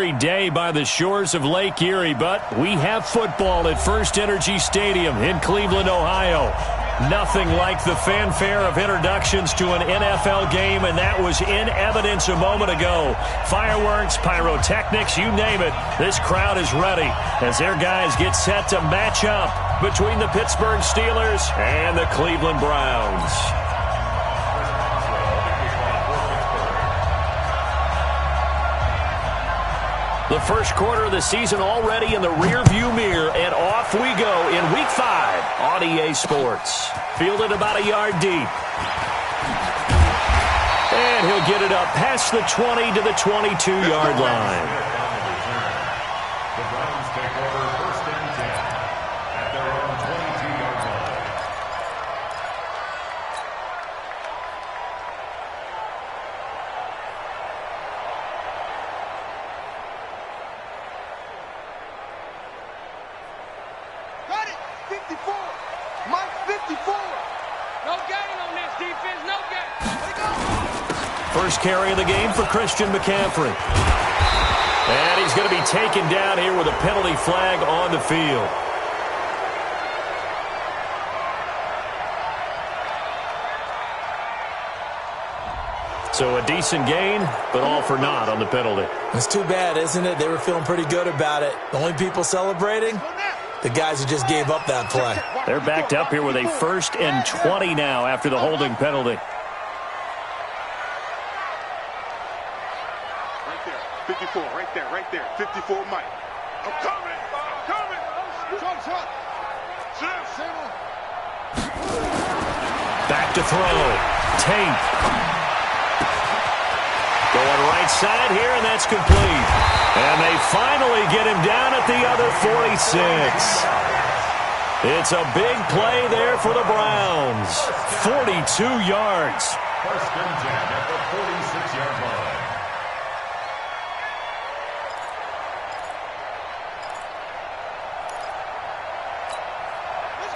dreary day by the shores of Lake Erie, but we have football at First Energy Stadium in Cleveland, Ohio. Nothing like the fanfare of introductions to an NFL game, and that was in evidence a moment ago. Fireworks, pyrotechnics, you name it. This crowd is ready as their guys get set to match up between the Pittsburgh Steelers and the Cleveland Browns. The first quarter of the season already in the rearview mirror, and off we go in Week 5 on EA Sports. Fielded about a yard deep. And he'll get it up past the 20 to the 22-yard line. The Browns take over first and 10 at their own 22-yard line. Got it! 54! Mike, 54! No gain on this defense, no gain! Let it go! First carry of the game for Christian McCaffrey. And he's going to be taken down here with a penalty flag on the field. So a decent gain, but all for naught on the penalty. It's too bad, isn't it? They were feeling pretty good about it. The only people celebrating, the guys who just gave up that play. They're backed up here with a 1st and 20 now after the holding penalty. Right there, 54, right there, 54, Mike. I'm coming! Back to throw. Tate. Going right side here, and that's complete. And they finally get him down at the other 46. It's a big play there for the Browns. 42 yards. First and 10 at the 46-yard line.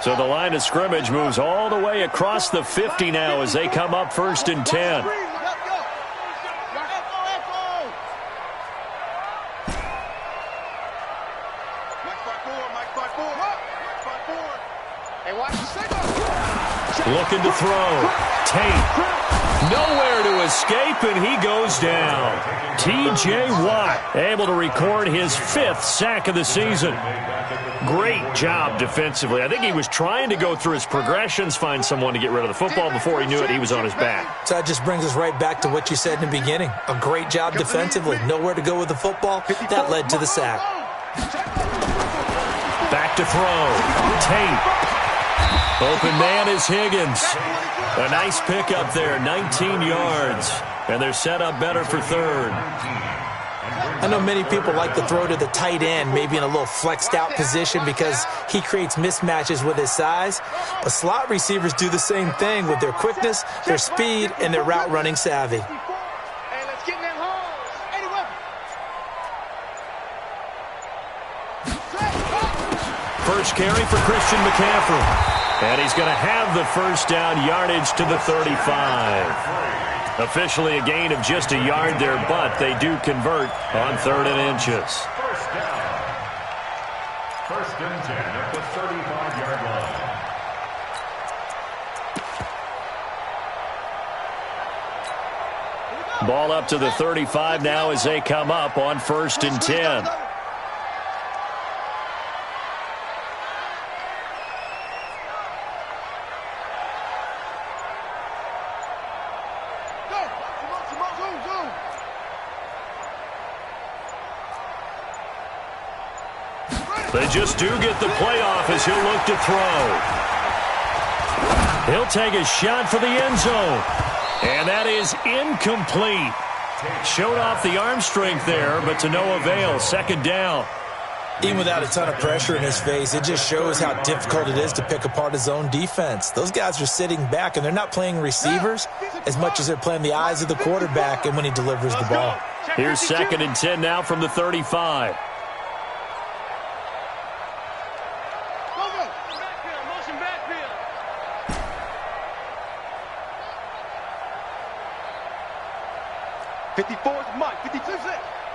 So the line of scrimmage moves all the way across the 50 now as they come up 1st and 10. Looking to throw. Tate. Nowhere to escape, and he goes down. T.J. Watt able to record his 5th sack of the season. Great job defensively. I think he was trying to go through his progressions, find someone to get rid of the football. Before he knew it, he was on his back. So that just brings us right back to what you said in the beginning. A great job defensively. Nowhere to go with the football. That led to the sack. Back to throw. Tate. Open man is Higgins. A nice pickup there, 19 yards. And they're set up better for 3rd. I know many people like to throw to the tight end, maybe in a little flexed out position because he creates mismatches with his size. But slot receivers do the same thing with their quickness, their speed, and their route running savvy. First carry for Christian McCaffrey. And he's going to have the first down yardage to the 35. Officially a gain of just a yard there, but they do convert on 3rd and inches. First down. First and 10 at the 35-yard line. Ball up to the 35 now as they come up on 1st and 10. They just do get the playoff as he'll look to throw. He'll take a shot for the end zone. And that is incomplete. Showed off the arm strength there, but to no avail. 2nd down. Even without a ton of pressure in his face, it just shows how difficult it is to pick apart his own defense. Those guys are sitting back, and they're not playing receivers as much as they're playing the eyes of the quarterback and when he delivers the ball. Here's 2nd and 10 now from the 35.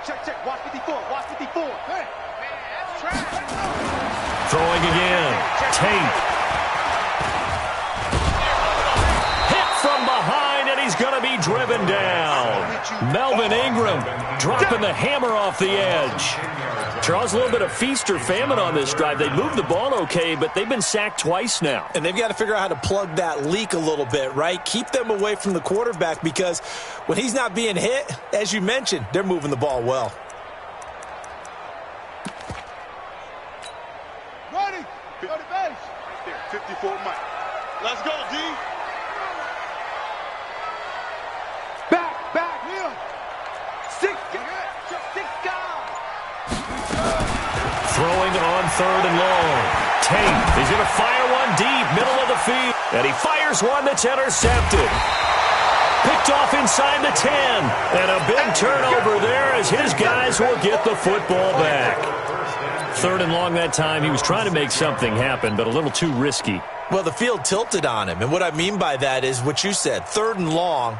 Check. Watch 54. Watch 54. Hey, man, that's trash. Throwing again. Tate. Hit from behind, and he's going to be driven down. Melvin Ingram dropping the hammer off the edge. Charles, a little bit of feast or famine on this drive. They moved the ball okay, but they've been sacked twice now. And they've got to figure out how to plug that leak a little bit, right? Keep them away from the quarterback because when he's not being hit, as you mentioned, they're moving the ball well. Ready. Go to base. Right there. 54 Mike. Let's go, D. Back. Here. 6 guys. Throwing on 3rd and long. Tate is going to fire one deep, middle of the field. And he fires one that's intercepted. Picked off inside the 10. And a big turnover there as his guys will get the football back. 3rd and long that time. He was trying to make something happen, but a little too risky. Well, the field tilted on him. And what I mean by that is what you said. 3rd and long.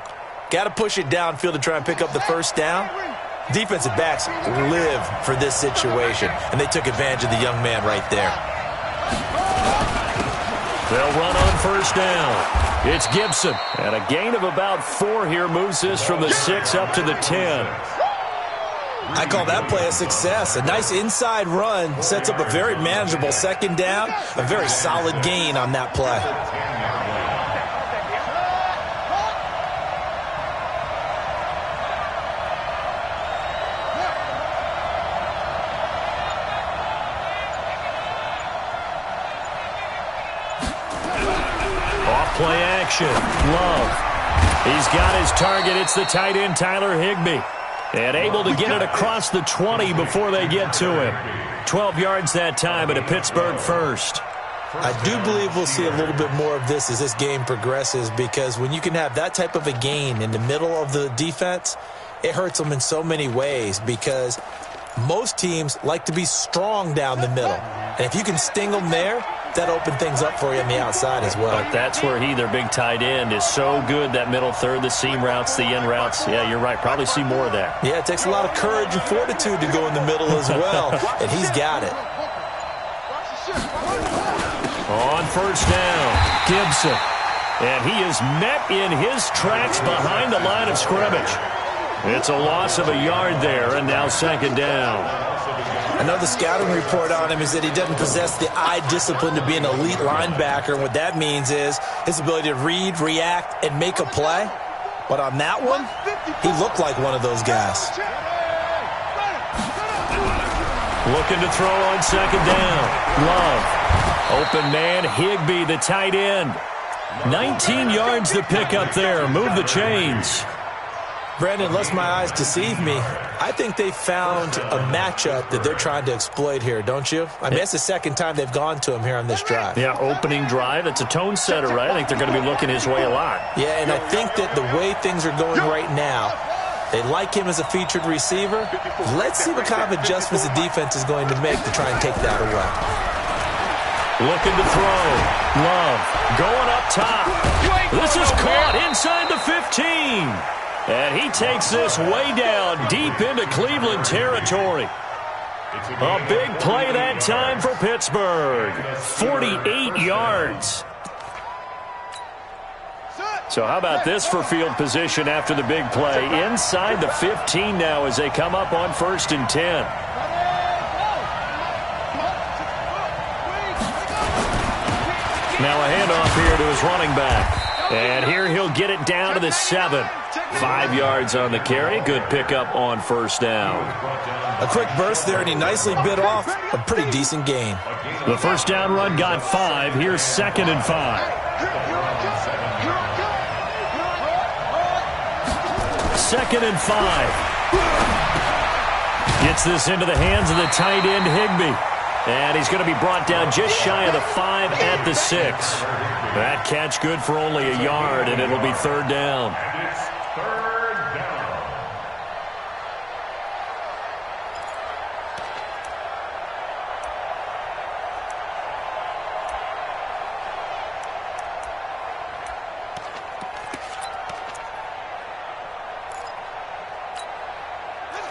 Got to push it downfield to try and pick up the first down. Defensive backs live for this situation, and they took advantage of the young man right there. They'll run on 1st down. It's Gibson, and a gain of about 4 here moves this from the 6 up to the 10. I call that play a success. A nice inside run sets up a very manageable 2nd down, a very solid gain on that play. Play action. Love. He's got his target. It's the tight end, Tyler Higbee. And able to get it across the 20 before they get to him. 12 yards that time, and a Pittsburgh first. I do believe we'll see a little bit more of this as this game progresses because when you can have that type of a gain in the middle of the defense, it hurts them in so many ways because most teams like to be strong down the middle. And if you can sting them there, that opened things up for you on the outside as well. But that's where their big tight end, is so good, that middle third, the seam routes, the in routes. Yeah, you're right. Probably see more of that. Yeah, it takes a lot of courage and fortitude to go in the middle as well, and he's got it. On 1st down, Gibson. And he is met in his tracks behind the line of scrimmage. It's a loss of a yard there, and now 2nd down. I know the scouting report on him is that he doesn't possess the eye discipline to be an elite linebacker. And what that means is his ability to read, react, and make a play. But on that one, he looked like one of those guys. Looking to throw on 2nd down. Love. Open man, Higbee, the tight end. 19 yards to pick up there. Move the chains. Brandon, unless my eyes deceive me, I think they found a matchup that they're trying to exploit here, don't you? I mean, it's the 2nd time they've gone to him here on this drive. Yeah, opening drive. It's a tone setter, right? I think they're going to be looking his way a lot. Yeah, and I think that the way things are going right now, they like him as a featured receiver. Let's see what kind of adjustments the defense is going to make to try and take that away. Looking to throw. Love going up top. This is caught inside the 15. And he takes this way down deep into Cleveland territory. A big play that time for Pittsburgh. 48 yards. So how about this for field position after the big play? Inside the 15 now as they come up on 1st and 10. Now a handoff here to his running back. And here he'll get it down to the 7. 5 yards on the carry. Good pickup on 1st down. A quick burst there, and he nicely bit off a pretty decent gain. The 1st down run got 5. Here's 2nd and 5. 2nd and 5. Gets this into the hands of the tight end, Higbee. And he's going to be brought down just shy of the 5 at the 6. That catch good for only a yard, and it'll be 3rd down.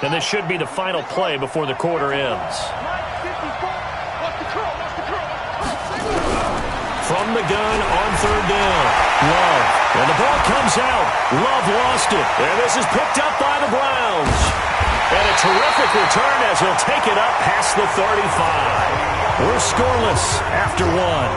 And this should be the final play before the quarter ends. From the gun on third down. Love. And the ball comes out. Love lost it. And this is picked up by the Browns. And a terrific return as he'll take it up past the 35. We're scoreless after one.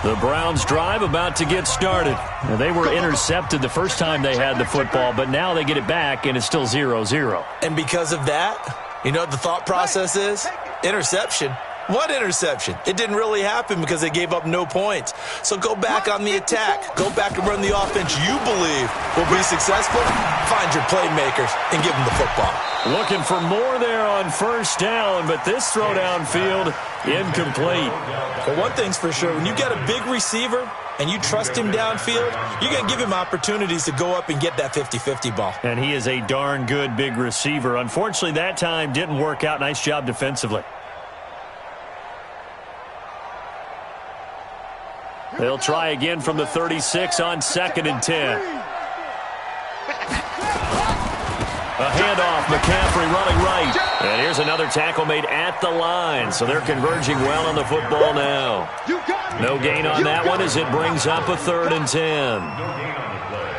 The Browns drive about to get started. Now, they were intercepted the first time they had the football, but now they get it back, and it's still 0-0. And because of that, you know what the thought process is? Interception. What interception? It didn't really happen because they gave up no points. So go back on the attack. Go back and run the offense you believe will be successful. Find your playmakers and give them the football. Looking for more there on first down, but this throw downfield incomplete. Well, one thing's for sure. When you get a big receiver and you trust him downfield, you're going to give him opportunities to go up and get that 50-50 ball. And he is a darn good big receiver. Unfortunately, that time didn't work out. Nice job defensively. They'll try again from the 36 on 2nd and 10. A handoff, McCaffrey running right. And here's another tackle made at the line, so they're converging well on the football now. No gain on that one as it brings up a 3rd and 10. No gain on the play.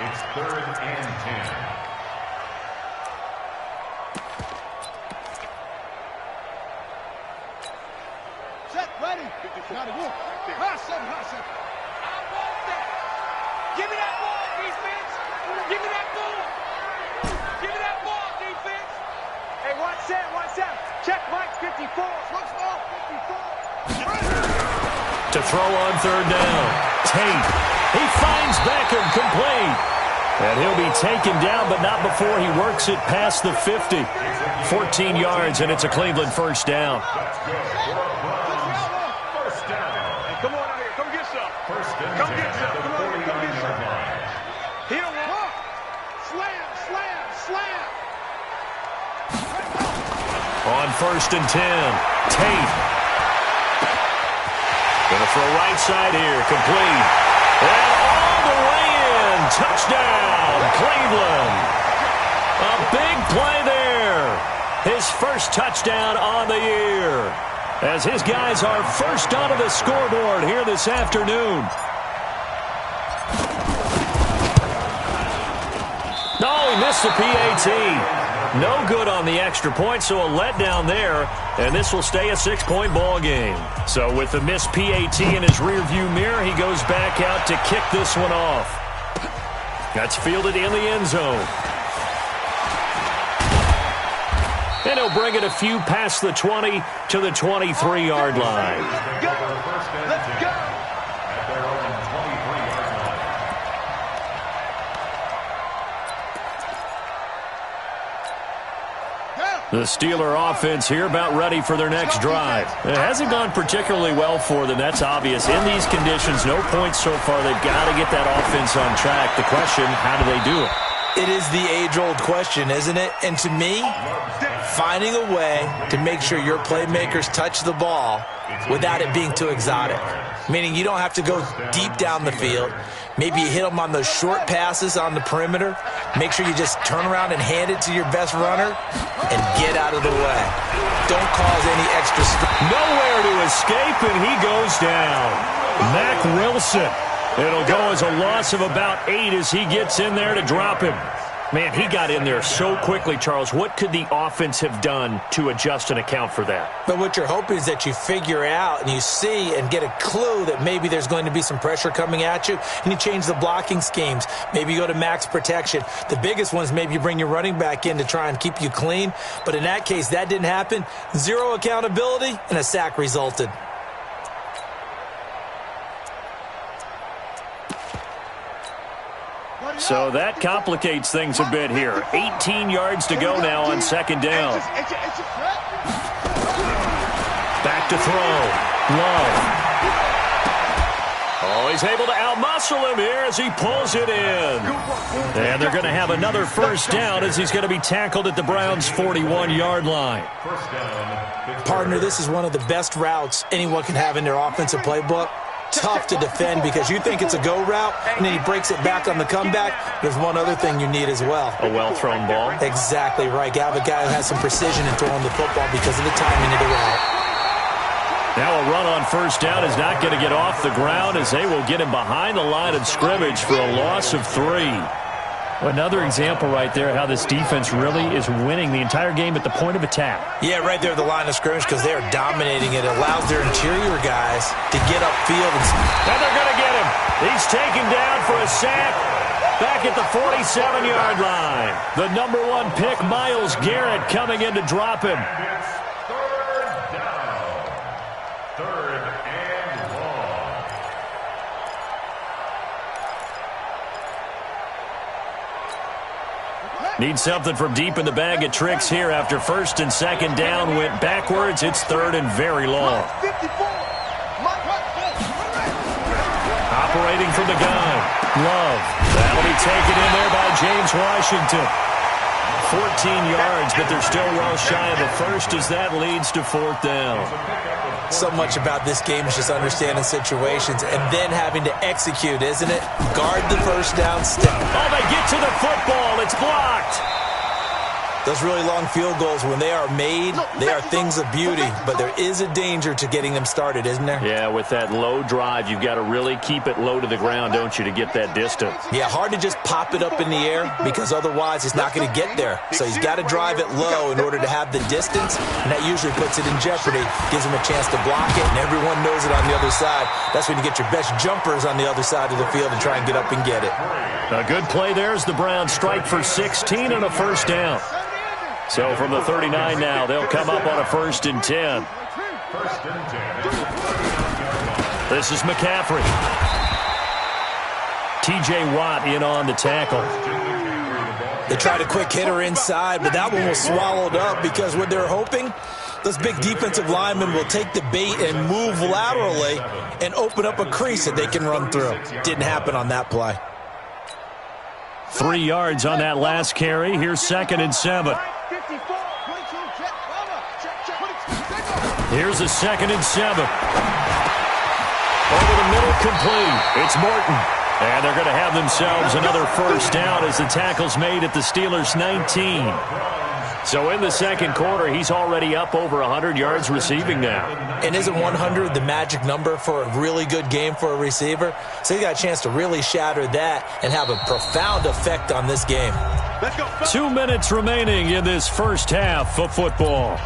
It's 3rd and 10. Set, ready. Got it. Hot seven. I want that. Give me that ball, defense. Give me that ball. Give me that ball, defense. Hey, watch that. Check Mike's 54. Looks off 54. To throw on 3rd down. Tate. He finds Beckham complete. And he'll be taken down, but not before he works it past the 50. 14 yards, and it's a Cleveland first down. Come on out here. Come get some. Come get some. Come on, come get some. Hit him. Slam. On 1st and 10, Tate. Gonna throw right side here, complete. And all the way in, touchdown, Cleveland. A big play there. His first touchdown on the year. As his guys are first onto the scoreboard here this afternoon. No, he missed the PAT. No good on the extra point, so a letdown there, and this will stay a 6-point ball game. So with the missed PAT in his rearview mirror, he goes back out to kick this one off. That's fielded in the end zone. And he'll bring it a few past the 20 to the 23-yard line. Let's go. At their own 23-yard line. The Steeler offense here about ready for their next drive. It hasn't gone particularly well for them. That's obvious. In these conditions, no points so far. They've got to get that offense on track. The question, how do they do it? It is the age-old question, isn't it? And to me, finding a way to make sure your playmakers touch the ball without it being too exotic. Meaning you don't have to go deep down the field. Maybe you hit them on those short passes on the perimeter. Make sure you just turn around and hand it to your best runner and get out of the way. Don't cause any extra stress. Nowhere to escape, and he goes down. Mack Wilson. It'll go as a loss of about 8 as he gets in there to drop him. Man, he got in there so quickly, Charles. What could the offense have done to adjust and account for that? But what you're hoping is that you figure out and you see and get a clue that maybe there's going to be some pressure coming at you, and you change the blocking schemes. Maybe you go to max protection. The biggest one is maybe you bring your running back in to try and keep you clean. But in that case, that didn't happen. 0 accountability, and a sack resulted. So that complicates things a bit here. 18 yards to go now on 2nd down. Back to throw. Love. Oh, he's able to outmuscle him here as he pulls it in. And they're going to have another first down as he's going to be tackled at the Browns' 41-yard line. Partner, this is one of the best routes anyone can have in their offensive playbook. tough to defend because you think it's a go route, and then he breaks it back on the comeback. There's one other thing you need as well. A well-thrown ball. Exactly right. You have a guy who has some precision in throwing the football because of the timing of the route. Now a run on first down is not going to get off the ground as they will get him behind the line of scrimmage for a loss of 3. Another example right there how this defense really is winning the entire game at the point of attack. Yeah, right there at the line of scrimmage because they are dominating it. It allows their interior guys to get upfield. And they're going to get him. He's taken down for a sack back at the 47-yard line. The number 1 pick, Myles Garrett, coming in to drop him. It's third down. Third and long. Need something from deep in the bag of tricks here after first and second down went backwards. It's third and very long. Operating from the gun. Love. That'll be taken in there by James Washington. 14 yards, but they're still well shy of the first as that leads to fourth down. So much about this game is just understanding situations and then having to execute, isn't it? Guard the first down step. Oh, they get to the football. It's blocked. Those really long field goals, when they are made, they are things of beauty, but there is a danger to getting them started, isn't there? Yeah, with that low drive, you've got to really keep it low to the ground, don't you, to get that distance. Yeah, hard to just pop it up in the air because otherwise it's not going to get there. So he's got to drive it low in order to have the distance, and that usually puts it in jeopardy, gives him a chance to block it, and everyone knows it on the other side. That's when you get your best jumpers on the other side of the field and try and get up and get it. A good play there as the Browns strike for 16 and a first down. So from the 39 now, they'll come up on a first and 10. First and 10. This is McCaffrey. T.J. Watt in on the tackle. They tried a quick hitter inside, but that one was swallowed up because what they're hoping, those big defensive linemen will take the bait and move laterally and open up a crease that they can run through. Didn't happen on that play. 3 yards on that last carry. Here's second and 7. Here's a second and 7. Over the middle, complete. It's Morton. And they're going to have themselves another first down as the tackle's made at the Steelers' 19. So in the second quarter, he's already up over 100 yards receiving now. And isn't 100 the magic number for a really good game for a receiver? So he got a chance to really shatter that and have a profound effect on this game. 2 minutes remaining in this first half of football.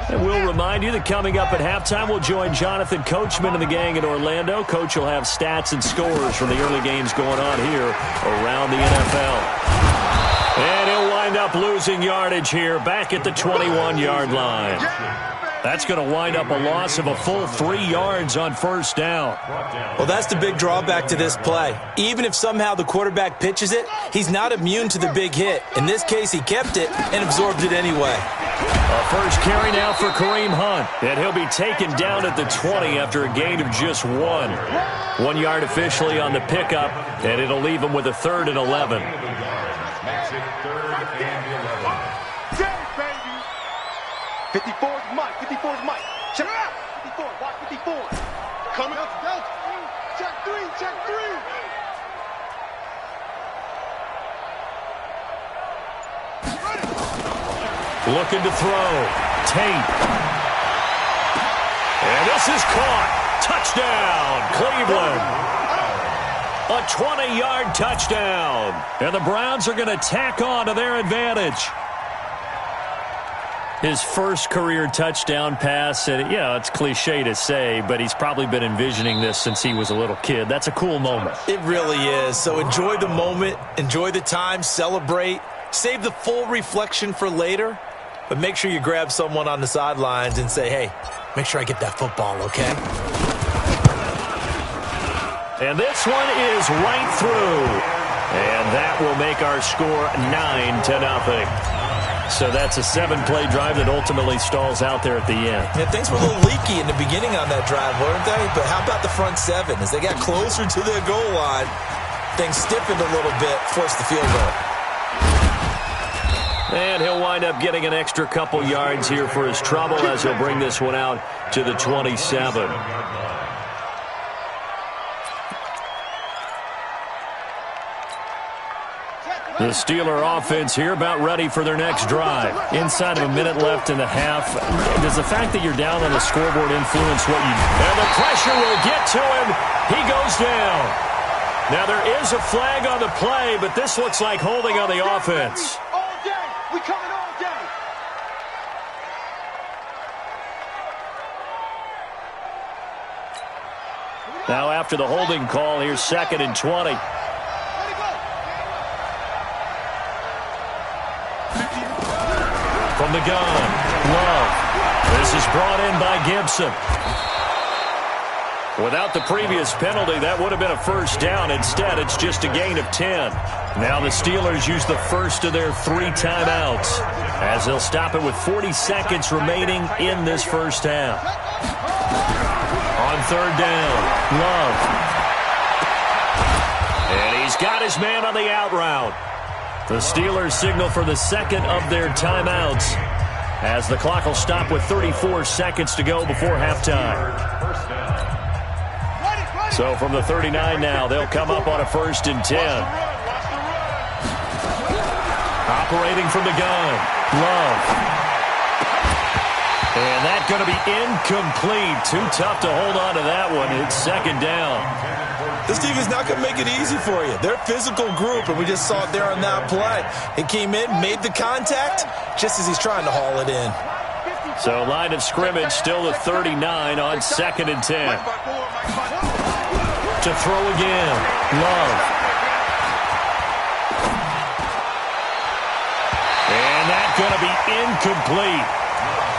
And we'll remind you that coming up at halftime, we'll join Jonathan Coachman and the gang in Orlando. Coach will have stats and scores from the early games going on here around the NFL. And he'll wind up losing yardage here back at the 21-yard line. That's going to wind up a loss of a full 3 yards on first down. Well, that's the big drawback to this play. Even if somehow the quarterback pitches it, he's not immune to the big hit. In this case, he kept it and absorbed it anyway. A first carry now for Kareem Hunt. And he'll be taken down at the 20 after a gain of just 1. 1 yard officially on the pickup, and it'll leave him with a third and 11. Makes it third and 11. 54 is Mike. 54 is Mike. Check it out. 54. Watch 54. Coming up. Check 3. Check 3. Looking to throw. Tate. And this is caught. Touchdown, Cleveland. A 20-yard touchdown. And the Browns are going to tack on to their advantage. His first career touchdown pass, and it's cliche to say, but he's probably been envisioning this since he was a little kid. That's a cool moment. It really is. So enjoy the moment, enjoy the time, celebrate, save the full reflection for later, but make sure you grab someone on the sidelines and say, hey, make sure I get that football, okay? And this one is right through, and that will make our score 9-0. So that's a 7-play drive that ultimately stalls out there at the end. Yeah, things were a little leaky in the beginning on that drive, weren't they? But how about the front 7? As they got closer to their goal line, things stiffened a little bit, forced the field goal. And he'll wind up getting an extra couple yards here for his trouble as he'll bring this one out to the 27. The Steeler offense here about ready for their next drive. Inside of a minute left in the half. Does the fact that you're down on the scoreboard influence what you... And the pressure will get to him. He goes down. Now there is a flag on the play, but this looks like holding on the offense. All day. We coming all day. Now after the holding call, here's 2nd and 20. From the gun, Love. This is brought in by Gibson. Without the previous penalty, that would have been a first down. Instead, it's just a gain of 10. Now the Steelers use the first of their 3 timeouts as they'll stop it with 40 seconds remaining in this first half. On 3rd down, Love. And he's got his man on the out route. The Steelers signal for the 2nd of their timeouts as the clock will stop with 34 seconds to go before halftime. So from the 39 now, they'll come up on a 1st and 10. Operating from the gun, Love. And that's going to be incomplete. Too tough to hold on to that one. It's 2nd down. This team is not going to make it easy for you. They're a physical group, and we just saw it there on that play. He came in, made the contact, just as he's trying to haul it in. So line of scrimmage still at 39 on 2nd and 10. To throw again, Love. And that's going to be incomplete.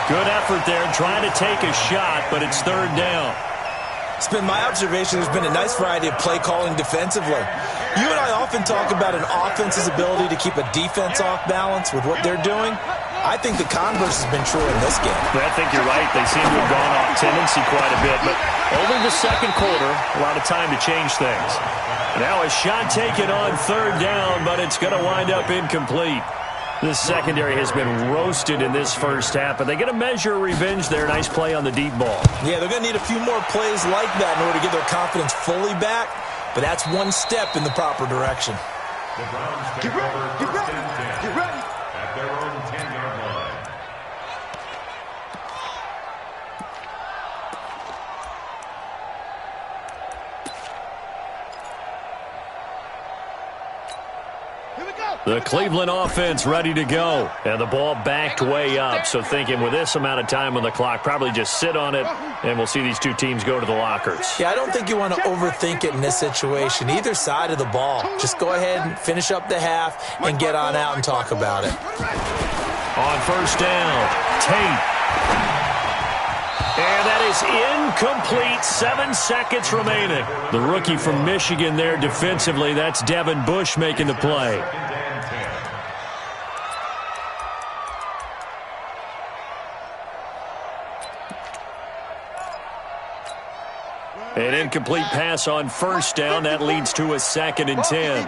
Good effort there, trying to take a shot, but it's 3rd down. It's been my observation there's been a nice variety of play calling defensively. You and I often talk about an offense's ability to keep a defense off balance with what they're doing. I think the converse has been true in this game. I think you're right. They seem to have gone off tendency quite a bit, but only the 2nd quarter, a lot of time to change things. Now a shot taken on 3rd down, but it's going to wind up incomplete. This secondary has been roasted in this first half, but they get a measure of revenge there. Nice play on the deep ball. Yeah, they're going to need a few more plays like that in order to get their confidence fully back, but that's one step in the proper direction. The Browns take over 1st and 10 at their own 10-yard line. The Cleveland offense ready to go. And the ball backed way up. So thinking with this amount of time on the clock, probably just sit on it, and we'll see these two teams go to the lockers. Yeah, I don't think you want to overthink it in this situation. Either side of the ball. Just go ahead and finish up the half and get on out and talk about it. On 1st down, Tate. And that is incomplete. 7 seconds remaining. The rookie from Michigan there defensively. That's Devin Bush making the play. An incomplete pass on 1st down. That leads to a 2nd and 10.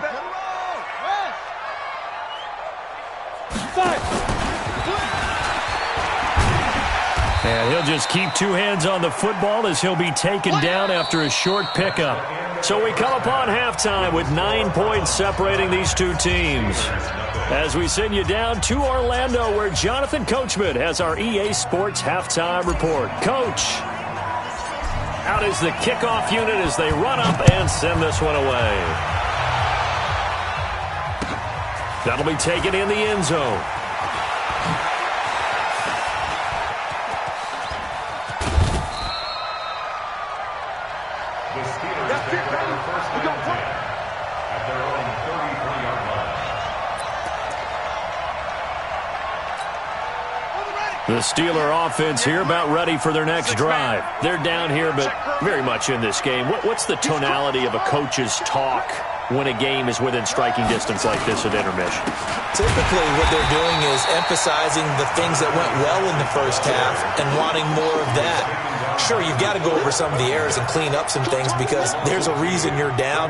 And he'll just keep 2 hands on the football as he'll be taken down after a short pickup. So we come upon halftime with 9 points separating these two teams. As we send you down to Orlando, where Jonathan Coachman has our EA Sports halftime report. Coach, out is the kickoff unit as they run up and send this one away. That'll be taken in the end zone. The Steelers take over 1st and 10 at their own 33-yard line. The Steeler offense here about ready for their next drive. They're down here, but very much in this game. What's the tonality of a coach's talk when a game is within striking distance like this at intermission? Typically, what they're doing is emphasizing the things that went well in the first half and wanting more of that. Sure, you've got to go over some of the errors and clean up some things because there's a reason you're down.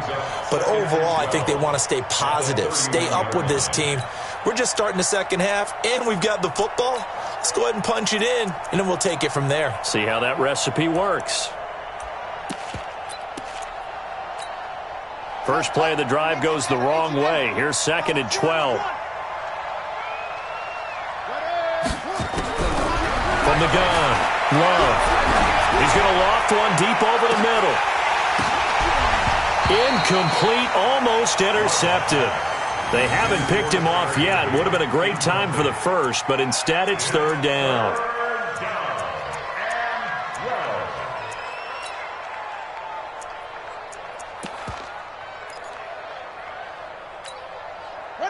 But overall, I think they want to stay positive, stay up with this team. We're just starting the second half, and we've got the football. Let's go ahead and punch it in, and then we'll take it from there. See how that recipe works. First play of the drive goes the wrong way. Here's 2nd and 12. From the gun, Love. He's going to loft one deep over the middle. Incomplete, almost intercepted. They haven't picked him off yet. Would have been a great time for the first, but instead it's 3rd down.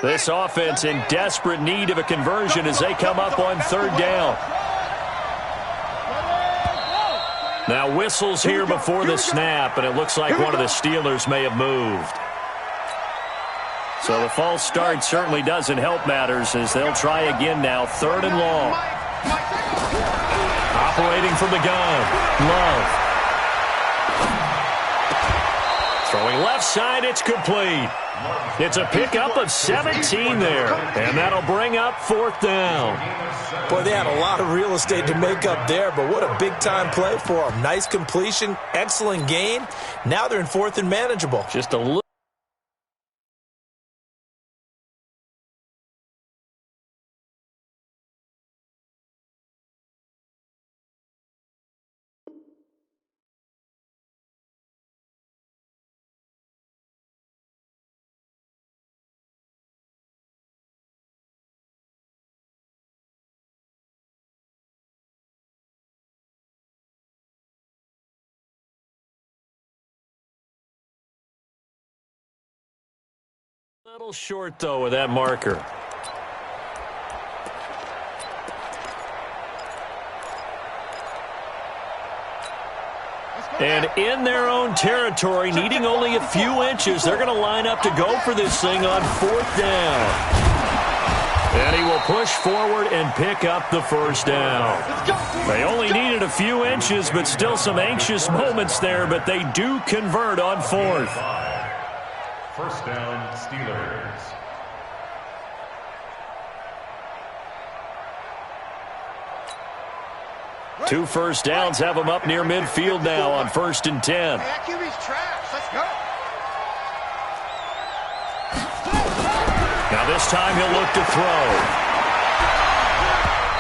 This offense in desperate need of a conversion as they come up on 3rd down. Now whistles here before the snap, and it looks like one of the Steelers may have moved. So the false start certainly doesn't help matters as they'll try again now, 3rd and long. Operating from the gun, Love. Throwing left side, it's complete. It's a pickup of 17 there, and that'll bring up 4th down. Boy, they had a lot of real estate to make up there, but what a big-time play for them. Nice completion, excellent gain. Now they're in 4th and manageable. Just a little. Little short, though, with that marker. And in their own territory, needing only a few inches, they're going to line up to go for this thing on 4th down. And he will push forward and pick up the 1st down. They only needed a few inches, but still some anxious moments there, but they do convert on 4th. 1st down, Steelers. Two first downs have them up near midfield now on 1st and 10. Hey, QB's trash. Let's go. Now this time he'll look to throw.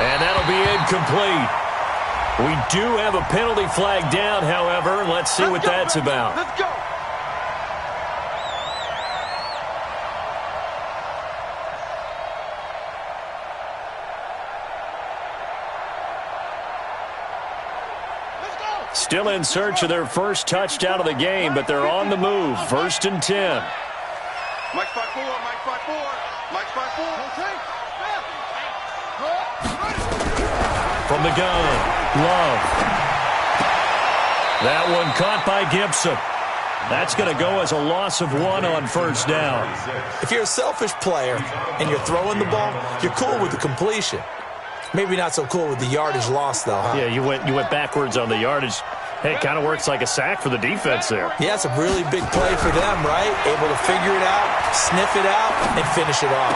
And that'll be incomplete. We do have a penalty flag down, however. Let's see what that's about. Let's go. Still in search of their first touchdown of the game, but they're on the move. 1st and 10. Mike 5-4, Mike 5-4, Mike 5-4. From the gun, Love. That one caught by Gibson. That's going to go as a loss of 1 on 1st down. If you're a selfish player and you're throwing the ball, you're cool with the completion. Maybe not so cool with the yardage loss, though, huh? Yeah, you went backwards on the yardage. Hey, it kind of works like a sack for the defense there. Yeah, it's a really big play for them, right? Able to figure it out, sniff it out, and finish it off.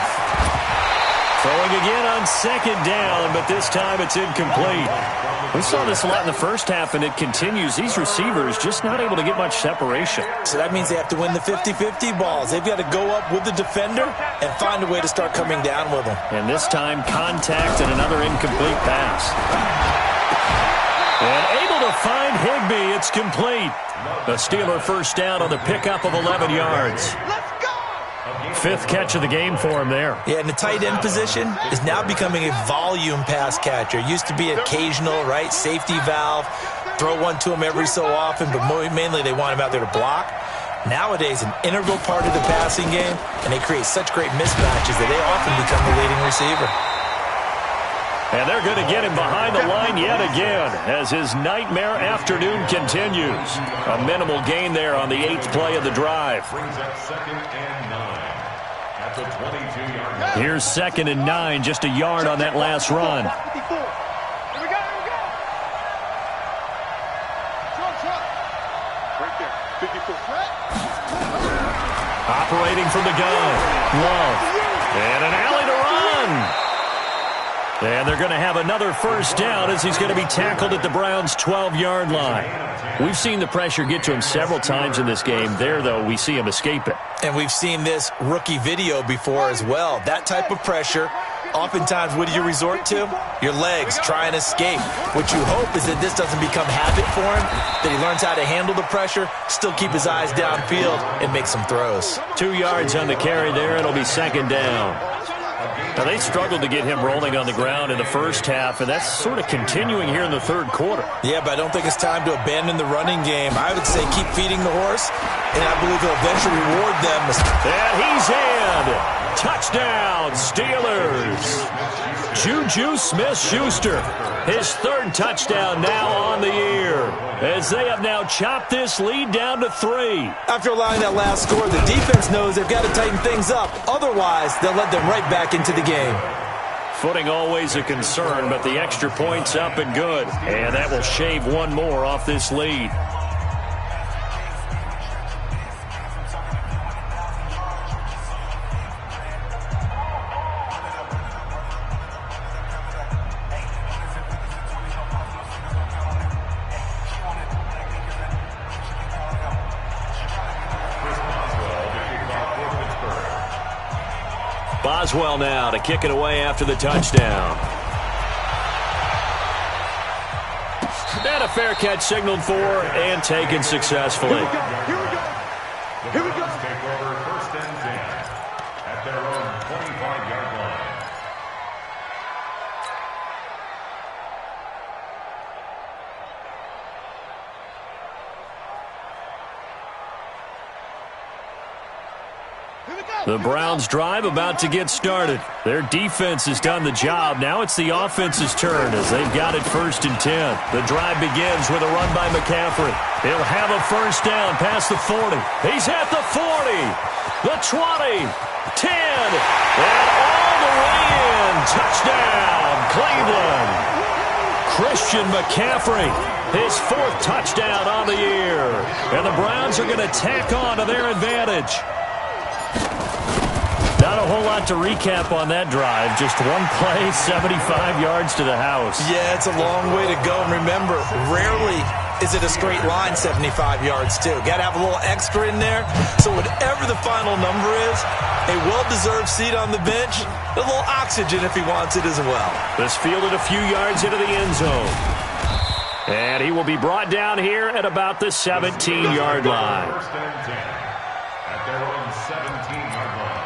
Throwing again on 2nd down, but this time it's incomplete. We saw this a lot in the first half, and it continues. These receivers just not able to get much separation. So that means they have to win the 50-50 balls. They've got to go up with the defender and find a way to start coming down with them. And this time, contact and another incomplete pass. And able to find Higbee. It's complete. The Steeler 1st down on the pickup of 11 yards. 5th catch of the game for him there. Yeah, and the tight end position is now becoming a volume pass catcher. Used to be occasional, right? Safety valve. Throw one to him every so often, but mainly they want him out there to block. Nowadays, an integral part of the passing game, and they create such great mismatches that they often become the leading receiver. And they're going to get him behind the line yet again as his nightmare afternoon continues. A minimal gain there on the 8th play of the drive. Brings up 2nd and 9 at the 22-yard line. Here's 2nd and 9, just a yard on that last run. Operating from the gun. Love. And an alley to run. And they're going to have another first down as he's going to be tackled at the Browns' 12-yard line. We've seen the pressure get to him several times in this game. There, though, we see him escape it. And we've seen this rookie video before as well. That type of pressure, oftentimes, what do you resort to? Your legs, try and escape. What you hope is that this doesn't become habit for him, that he learns how to handle the pressure, still keep his eyes downfield, and make some throws. 2 yards on the carry there. It'll be second down. Now, they struggled to get him rolling on the ground in the first half, and that's sort of continuing here in the third quarter. Yeah, but I don't think it's time to abandon the running game. I would say keep feeding the horse, and I believe he'll eventually reward them. And he's in. Touchdown, Steelers. Juju Smith-Schuster, his third touchdown now on the year, as they have now chopped this lead down to 3. After allowing that last score, the defense knows they've got to tighten things up. Otherwise, they'll let them right back into the game. Footing always a concern, but the extra point's up and good. And that will shave one more off this lead. Boswell now to kick it away after the touchdown. And a fair catch signaled for and taken successfully. Here we go. Here we go. Take over first and 10 at their own 25-yard line. The Browns drive about to get started. Their defense has done the job. Now it's the offense's turn as they've got it first and 10. The drive begins with a run by McCaffrey. He'll have a first down past the 40. He's at the 40, the 20, 10, and all the way in. Touchdown, Cleveland. Christian McCaffrey, his 4th touchdown on the year. And the Browns are going to tack on to their advantage. Not a whole lot to recap on that drive. Just one play, 75 yards to the house. Yeah, it's a long way to go. And remember, rarely is it a straight line 75 yards, too. Got to have a little extra in there. So whatever the final number is, a well-deserved seat on the bench, a little oxygen if he wants it as well. This fielded a few yards into the end zone. And he will be brought down here at about the 17-yard line. First and 10 at their own 17-yard line.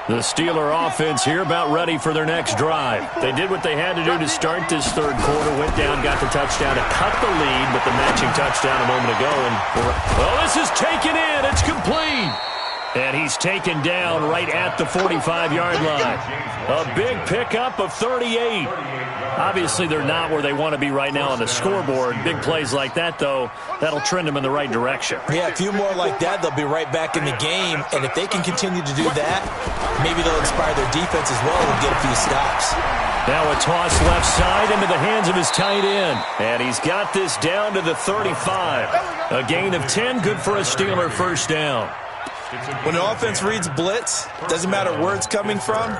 The Steeler offense here about ready for their next drive. They did what they had to do to start this third quarter. Went down, got the touchdown to cut the lead, but the matching touchdown a moment ago. And this is taken in. It's complete. And he's taken down right at the 45-yard line. A big pickup of 38. Obviously, they're not where they want to be right now on the scoreboard. Big plays like that, though, that'll trend them in the right direction. Yeah, a few more like that, they'll be right back in the game. And if they can continue to do that, maybe they'll inspire their defense as well and get a few stops. Now a toss left side into the hands of his tight end. And he's got this down to the 35. A gain of 10, good for a Steeler first down. When the offense reads blitz, doesn't matter where it's coming from,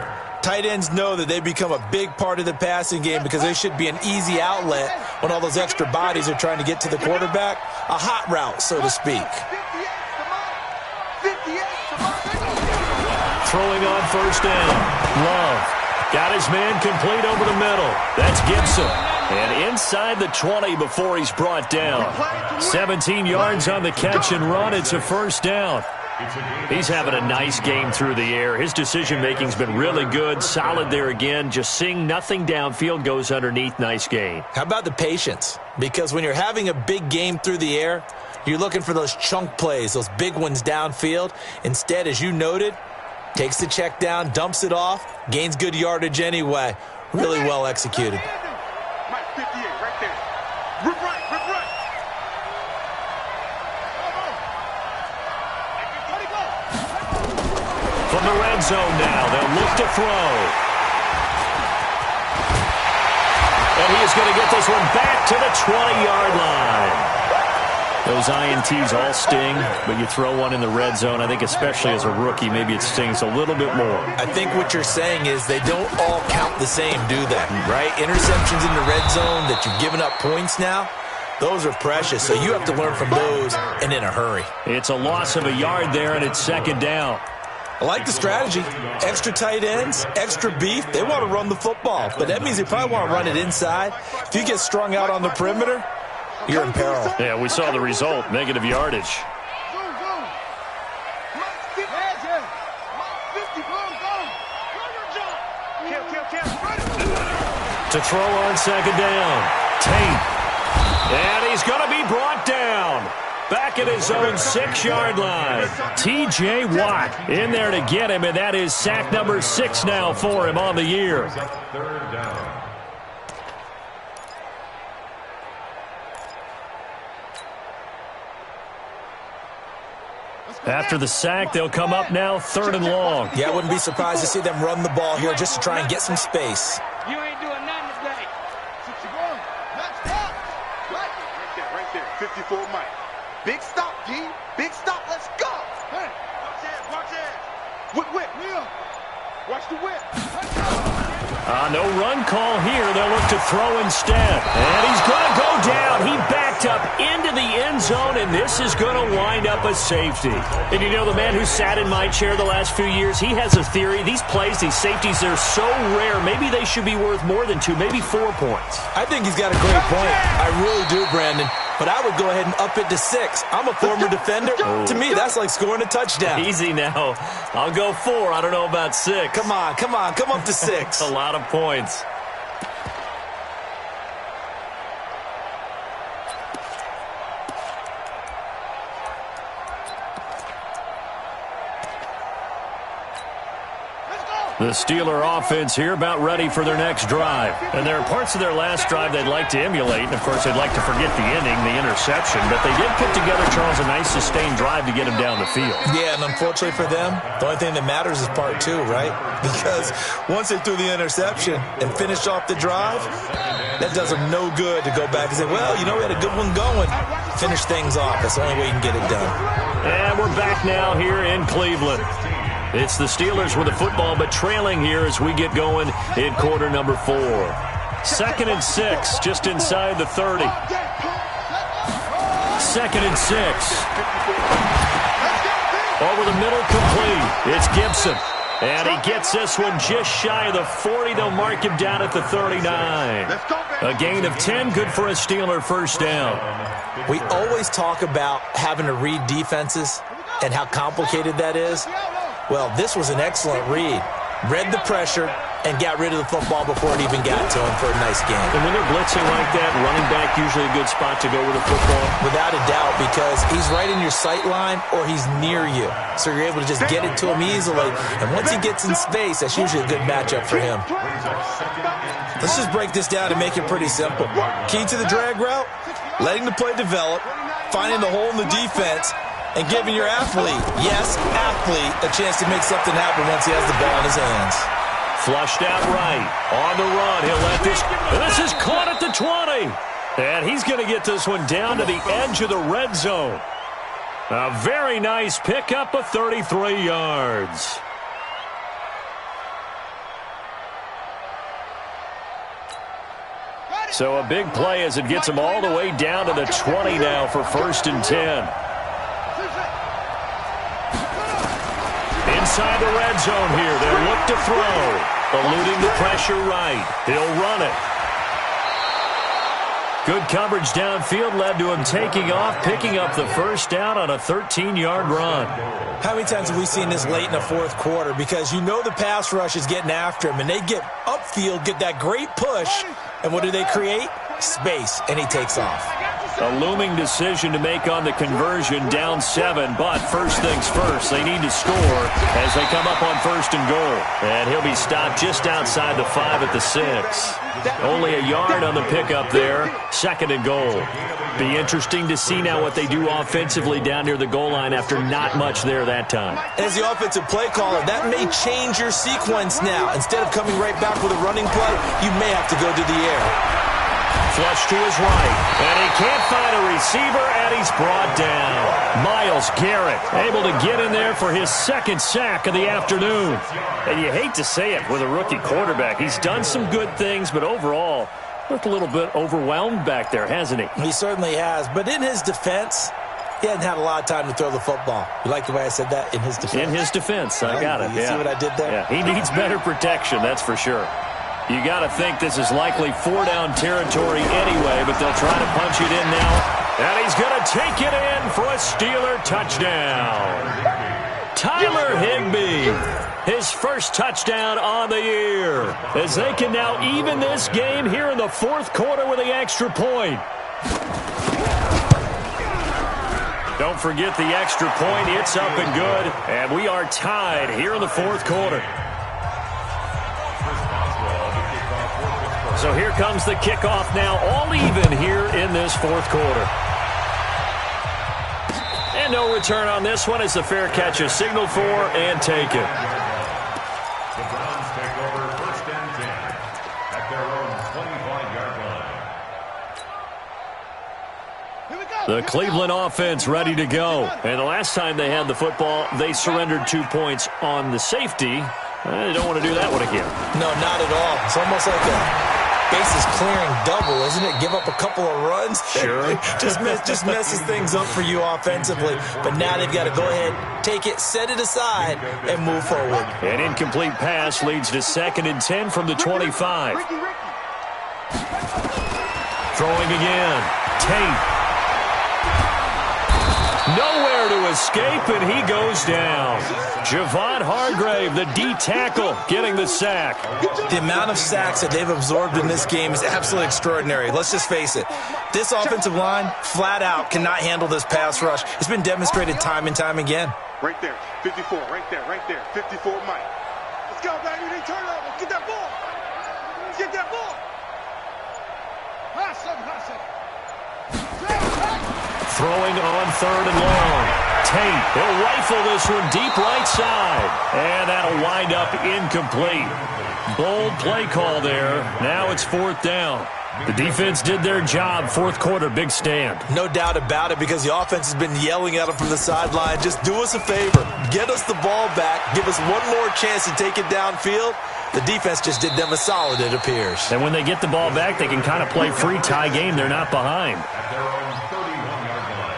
tight ends know that they become a big part of the passing game because they should be an easy outlet when all those extra bodies are trying to get to the quarterback. A hot route, so to speak. Throwing on first down. Love. Got his man complete over the middle. That's Gibson. And inside the 20 before he's brought down. 17 yards on the catch and run. It's a first down. He's having a nice game through the air. His decision-making's been really good. Solid there again. Just seeing nothing downfield goes underneath. Nice gain. How about the patience? Because when you're having a big game through the air, you're looking for those chunk plays, those big ones downfield. Instead, as you noted, takes the check down, dumps it off, gains good yardage anyway. Really well executed. Mike 58 right there. Rip right, rip right. From the red zone now, they'll look to throw. going to get this one back to the 20-yard line. Those INTs all sting, but you throw one in the red zone, I think especially as a rookie, maybe it stings a little bit more. I think what you're saying is they don't all count the same, do they? Right? Interceptions in the red zone that you've given up points now, those are precious, so you have to learn from those and in a hurry. It's a loss of a yard there, and it's second down. I like the strategy. Extra tight ends, extra beef. They want to run the football, but that means they probably want to run it inside. If you get strung out on the perimeter, you're in peril. Yeah, we saw the result, negative yardage. To throw on second down. Tate. And he's going to be brought down. Back at his own 6-yard line. T.J. Watt in there to get him, and that is sack number 6 now for him on the year. Third down. After the sack, they'll come up now 3rd and long. Yeah, I wouldn't be surprised to see them run the ball here just to try and get some space. You ain't doing nothing today. Right there. 54 Mike. Big stop, G. Big stop. Let's go. Hey. Watch it. Whip. Watch the whip. No run call here. They'll look to throw instead. And he's going to go down. He backed up into the end zone, and this is going to wind up a safety. And you know, the man who sat in my chair the last few years, he has a theory. These plays, these safeties, they're so rare. Maybe they should be worth more than 2, maybe 4 points. I think he's got a great point. I really do, Brandon. But I would go ahead and up it to 6. I'm a former defender. To me, that's like scoring a touchdown. Easy now. I'll go 4. I don't know about 6. Come on. Come up to 6. A lot of points. The Steeler offense here about ready for their next drive. And there are parts of their last drive they'd like to emulate. And, of course, they'd like to forget the inning, the interception. But they did put together, Charles, a nice sustained drive to get him down the field. Yeah, and unfortunately for them, the only thing that matters is part 2, right? Because once they threw the interception and finished off the drive, that does them no good to go back and say, well, you know, we had a good one going. Finish things off. That's the only way you can get it done. And we're back now here in Cleveland. It's the Steelers with the football, but trailing here as we get going in quarter number 4. 2nd and 6, just inside the 30. 2nd and 6. Over the middle, complete. It's Gibson. And he gets this one just shy of the 40. They'll mark him down at the 39. A gain of 10, good for a Steeler first down. We always talk about having to read defenses and how complicated that is. Well, this was an excellent read. Read the pressure and got rid of the football before it even got to him for a nice game. And when they're blitzing like that, running back usually a good spot to go with the football? Without a doubt, because he's right in your sight line or he's near you. So you're able to just get it to him easily. And once he gets in space, that's usually a good matchup for him. Let's just break this down and make it pretty simple. Key to the drag route, letting the play develop, finding the hole in the defense, and giving your athlete, yes, athlete, a chance to make something happen once he has the ball in his hands. Flushed out right. On the run. He'll let this. This is caught at the 20. And he's going to get this one down to the edge of the red zone. A very nice pickup of 33 yards. So a big play as it gets him all the way down to the 20 now for 1st and 10. Inside the red zone here. They'll look to throw. Eluding the pressure right. He'll run it. Good coverage downfield led to him taking off, picking up the first down on a 13-yard run. How many times have we seen this late in the 4th quarter? Because you know the pass rush is getting after him, and they get upfield, get that great push, and what do they create? Space, and he takes off. A looming decision to make on the conversion, down 7, but first things first, they need to score as they come up on 1st and goal. And he'll be stopped just outside the 5 at the 6. Only a yard on the pickup there, 2nd and goal. Be interesting to see now what they do offensively down near the goal line after not much there that time. As the offensive play caller, that may change your sequence now. Instead of coming right back with a running play, you may have to go to the air. flush to his right. And he can't find a receiver, and he's brought down. Myles Garrett able to get in there for his second sack of the afternoon. And you hate to say it with a rookie quarterback. He's done some good things, but overall, looked a little bit overwhelmed back there, hasn't he? He certainly has. But in his defense, he hadn't had a lot of time to throw the football. You like the way I said that? In his defense? In his defense. I got it. You see what I did there? Yeah, he needs better protection, that's for sure. You got to think this is likely 4-down territory anyway, but they'll try to punch it in now. And he's going to take it in for a Steeler touchdown. Tyler Higbee, his first touchdown on the year, as they can now even this game here in the fourth quarter with the extra point. Don't forget the extra point. It's up and good, and we are tied here in the fourth quarter. So here comes the kickoff now, all even here in this fourth quarter. And no return on this one as the fair catch is signaled for and taken. The Browns take over first and 10 at their own 25-yard line. The Cleveland offense ready to go. And the last time they had the football, they surrendered 2 points on the safety. They don't want to do that one again. No, not at all. It's almost like a bases clearing double, isn't it? Give up a couple of runs. Sure. just messes things up for you offensively. But now they've got to go ahead, take it, set it aside, and move forward. An incomplete pass leads to 2nd and 10 from the 25. Throwing again. Tate. Nowhere to escape, and he goes down. Javon Hargrave, the D tackle, getting the sack. The amount of sacks that they've absorbed in this game is absolutely extraordinary. Let's just face it. This offensive line, flat out, cannot handle this pass rush. It's been demonstrated time and time again. Right there, 54, right there, 54, Mike. Let's go, man. You need to turn over. Get that ball. Get that ball. Throwing on 3rd and long. Tate, he'll rifle this one deep right side. And that'll wind up incomplete. Bold play call there. Now it's 4th down. The defense did their job. Fourth quarter, big stand. No doubt about it, because the offense has been yelling at them from the sideline. Just do us a favor. Get us the ball back. Give us one more chance to take it downfield. The defense just did them a solid, it appears. And when they get the ball back, they can kind of play free tie game. They're not behind. At their own 31-yard line.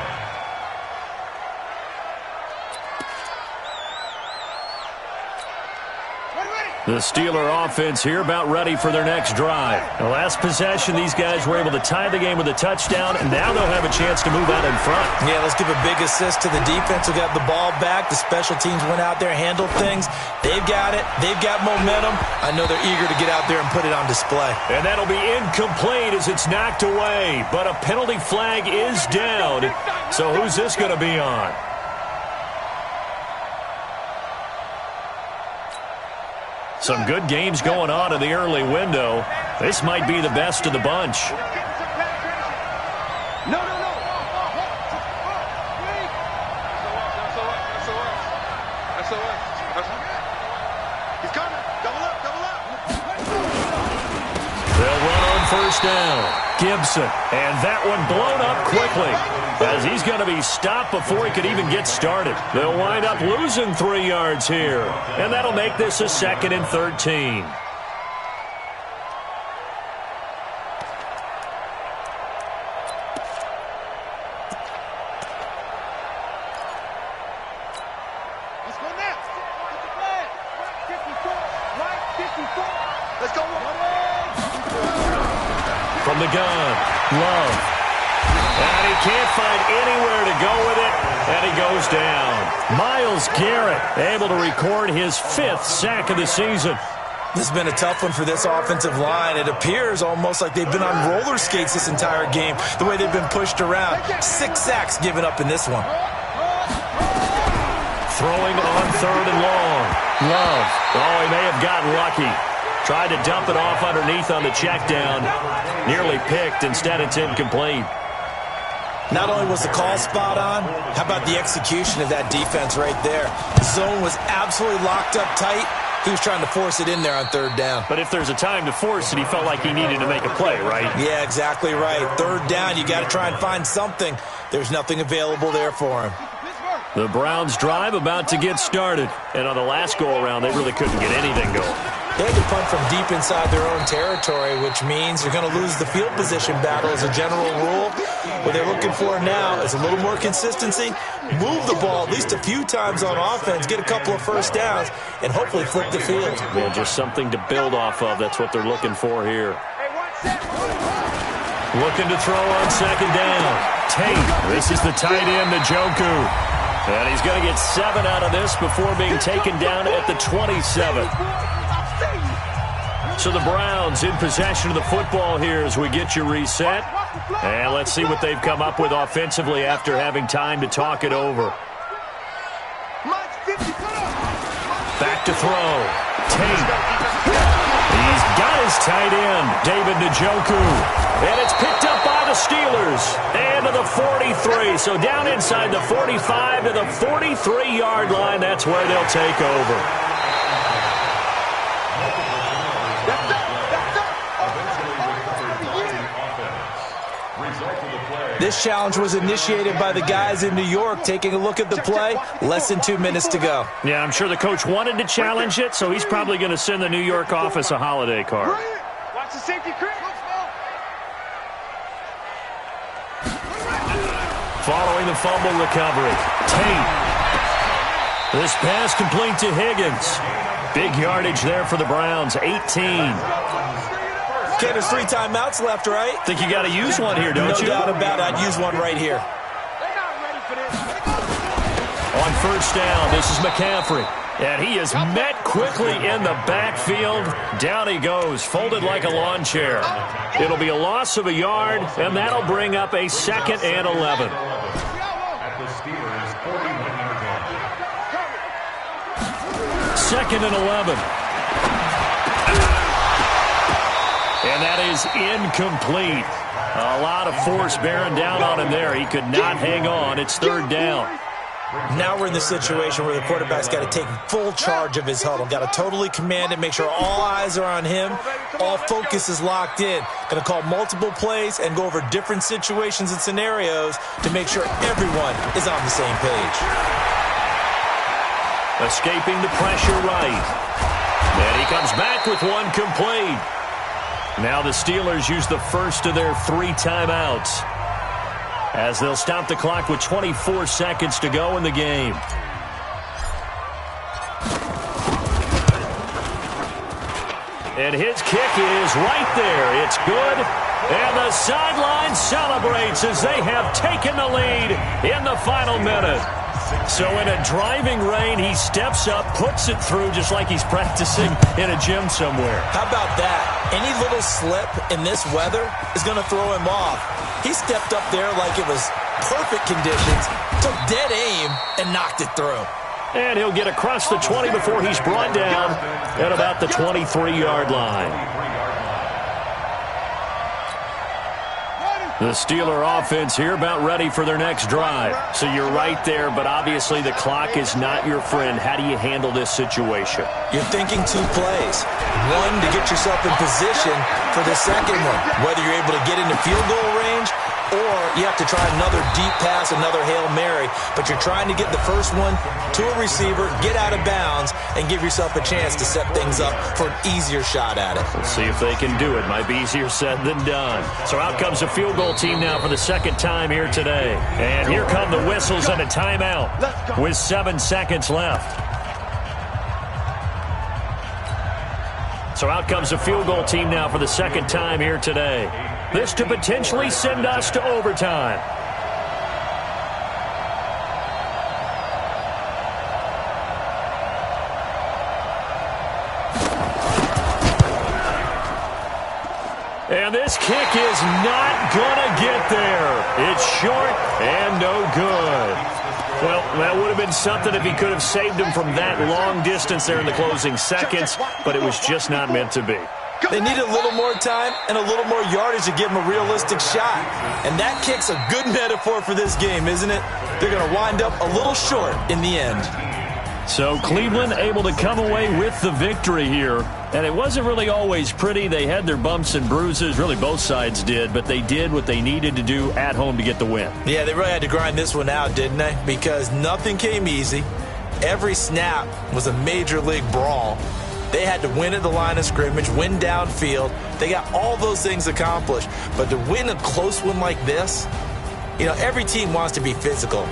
The Steeler offense here about ready for their next drive. The last possession, these guys were able to tie the game with a touchdown, and now they'll have a chance to move out in front. Yeah, let's give a big assist to the defense who got the ball back. The special teams went out there, handled things. They've got it. They've got momentum. I know they're eager to get out there and put it on display. And that'll be incomplete as it's knocked away. But a penalty flag is down. So who's this going to be on? Some good games going on in the early window. This might be the best of the bunch. No. He's coming. Double up. They'll run on 1st down. Gibson. And that one blown up quickly, as he's going to be stopped before he could even get started. They'll wind up losing 3 yards here. And that'll make this a 2nd and 13. Let's go next. Get the flag. Right 54. Let's go. From the gun, Love. And he can't find anywhere to go with it, and he goes down. Myles Garrett able to record his 5th sack of the season. This has been a tough one for this offensive line. It appears almost like they've been on roller skates this entire game, the way they've been pushed around. 6 sacks given up in this one. Throwing on 3rd and long. Love. Oh, he may have gotten lucky. Tried to dump it off underneath on the check down. Nearly picked. Instead, it's incomplete. Not only was the call spot on, how about the execution of that defense right there? The zone was absolutely locked up tight. He was trying to force it in there on third down. But if there's a time to force it, he felt like he needed to make a play, right? Yeah, exactly right. Third down, you got to try and find something. There's nothing available there for him. The Browns drive about to get started. And on the last go-around, they really couldn't get anything going. They had to punt from deep inside their own territory, which means you're going to lose the field position battle as a general rule. What they're looking for now is a little more consistency, move the ball at least a few times on offense, get a couple of first downs, and hopefully flip the field. Well, just something to build off of. That's what they're looking for here. Looking to throw on second down. Tate, this is the tight end to Junkie. And he's going to get 7 out of this before being taken down at the 27. So the Browns in possession of the football here as we get you reset. And let's see what they've come up with offensively after having time to talk it over. Back to throw. Tate. He's got his tight end, David Njoku. And it's picked up by the Steelers. And to the 43. So down inside the 45 to the 43-yard line. That's where they'll take over. This challenge was initiated by the guys in New York. Taking a look at the play, less than 2 minutes to go. Yeah, I'm sure the coach wanted to challenge it, so he's probably going to send the New York office a holiday card. Watch the safety, Chris. Following the fumble recovery, Tate. This pass complete to Higgins. Big yardage there for the Browns, 18. Okay, there's 3 timeouts left, right? Think you got to use one here, don't you? No doubt about it. I'd use one right here. They're not ready for this. On first down, this is McCaffrey. And he is met quickly in the backfield. Down he goes, folded like a lawn chair. It'll be a loss of a yard, and that'll bring up a 2nd and 11. At the Steelers' 41-yard line. 2nd and 11. And that is incomplete. A lot of force bearing down on him there. He could not hang on. It's 3rd down. Now we're in the situation where the quarterback's got to take full charge of his huddle. Got to totally command it, make sure all eyes are on him. All focus is locked in. Going to call multiple plays and go over different situations and scenarios to make sure everyone is on the same page. Escaping the pressure right. And he comes back with one complete. Now the Steelers use the first of their 3 timeouts as they'll stop the clock with 24 seconds to go in the game. And his kick is right there. It's good. And the sideline celebrates as they have taken the lead in the final minute. So in a driving rain, he steps up, puts it through just like he's practicing in a gym somewhere. How about that? Any little slip in this weather is going to throw him off. He stepped up there like it was perfect conditions, took dead aim, and knocked it through. And he'll get across the 20 before he's brought down at about the 23-yard line. The Steeler offense here about ready for their next drive. So you're right there, but obviously the clock is not your friend. How do you handle this situation? You're thinking 2 plays. One, to get yourself in position for the second one, whether you're able to get into field goal range or you have to try another deep pass, another Hail Mary. But you're trying to get the first one to a receiver, get out of bounds, and give yourself a chance to set things up for an easier shot at it. We'll see if they can do it. Might be easier said than done. So out comes a field goal team now for the 2nd time here today. And here come the whistles and a timeout with 7 seconds left. So out comes a field goal team now for the 2nd time here today. This to potentially send us to overtime. And this kick is not going to get there. It's short and no good. Well, that would have been something if he could have saved him from that long distance there in the closing seconds, but it was just not meant to be. They need a little more time and a little more yardage to give him a realistic shot. And that kick's a good metaphor for this game, isn't it? They're going to wind up a little short in the end. So Cleveland able to come away with the victory here. And it wasn't really always pretty. They had their bumps and bruises. Really, both sides did. But they did what they needed to do at home to get the win. Yeah, they really had to grind this one out, didn't they? Because nothing came easy. Every snap was a major league brawl. They had to win at the line of scrimmage, win downfield. They got all those things accomplished. But to win a close one like this, you know, every team wants to be physical.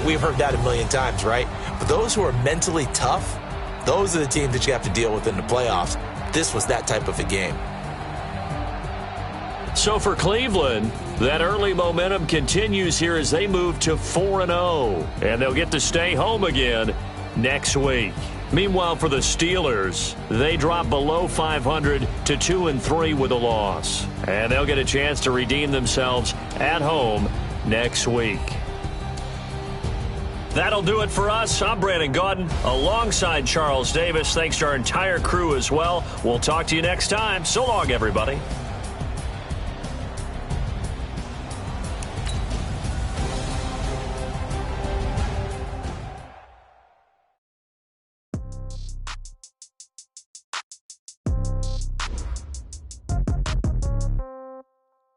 We've heard that a million times, right? But those who are mentally tough, those are the teams that you have to deal with in the playoffs. This was that type of a game. So for Cleveland, that early momentum continues here as they move to 4-0. And they'll get to stay home again next week. Meanwhile, for the Steelers, they drop below 500 to 2-3 with a loss. And they'll get a chance to redeem themselves at home next week. That'll do it for us. I'm Brandon Gaudin alongside Charles Davis. Thanks to our entire crew as well. We'll talk to you next time. So long, everybody.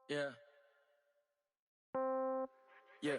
Yeah. Yeah.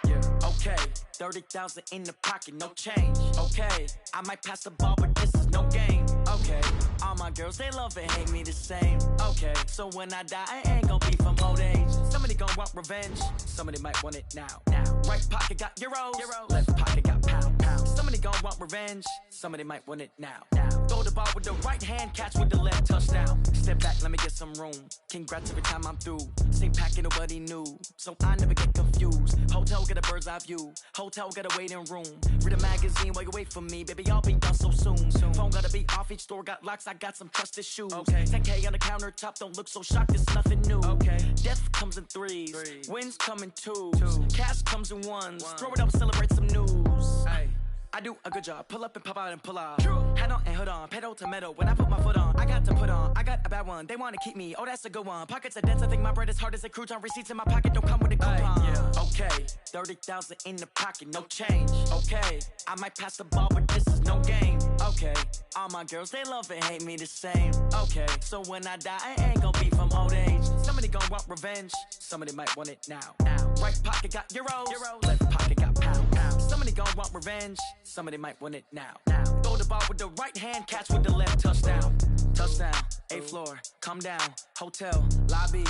Yeah. Okay. 30,000 in the pocket, no change. Okay. I might pass the ball, but this is no game. Okay. All my girls, they love and hate me the same. Okay. So when I die, I ain't gonna be from old age. Somebody gonna want revenge. Somebody might want it now. Right pocket got euros. Left pocket got pound. Somebody gonna want revenge. Somebody might want it now. Throw the ball with the right hand, catch with the left, touchdown. Step back, let me get some room. Congrats every time I'm through. Same packet, nobody knew. So I never get confused. Hotel get a bird's eye view. Hotel get a waiting room. Read a magazine while you wait for me. Baby, I'll be done so soon. Phone gotta be off, each store got locks. I got some trusted shoes. Okay. 10K on the countertop, don't look so shocked, it's nothing new. Okay. Death comes in threes. Wins come in twos. Cash comes in ones. Throw it up, celebrate some news. Ay. I do a good job. Pull up and pop out and pull out. Head on and hood on. Pedal to metal. When I put my foot on, I got to put on. I got a bad one. They want to keep me. Oh, that's a good one. Pockets are dense. I think my bread is hard as a crouton. Receipts in my pocket don't come with a coupon. Yeah. Okay. 30,000 in the pocket. No change. Okay. I might pass the ball, but this is no game. Okay. All my girls, they love and hate me the same. Okay. So when I die, I ain't gonna be from old age. Somebody gonna want revenge. Somebody might want it now. Right pocket got euros. Left pocket got pound. Somebody gonna want revenge. Somebody might want it now. Throw the ball with the right hand, catch with the left, touchdown. Touchdown, 8th floor, come down, hotel, lobby.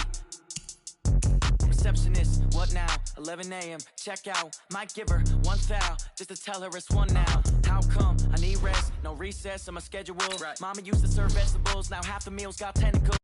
Receptionist, what now? 11 a.m., check out. Might give her one foul, just to tell her it's one now. How come? I need rest, no recess in my schedule. Mama used to serve vegetables, now half the meals got tentacles.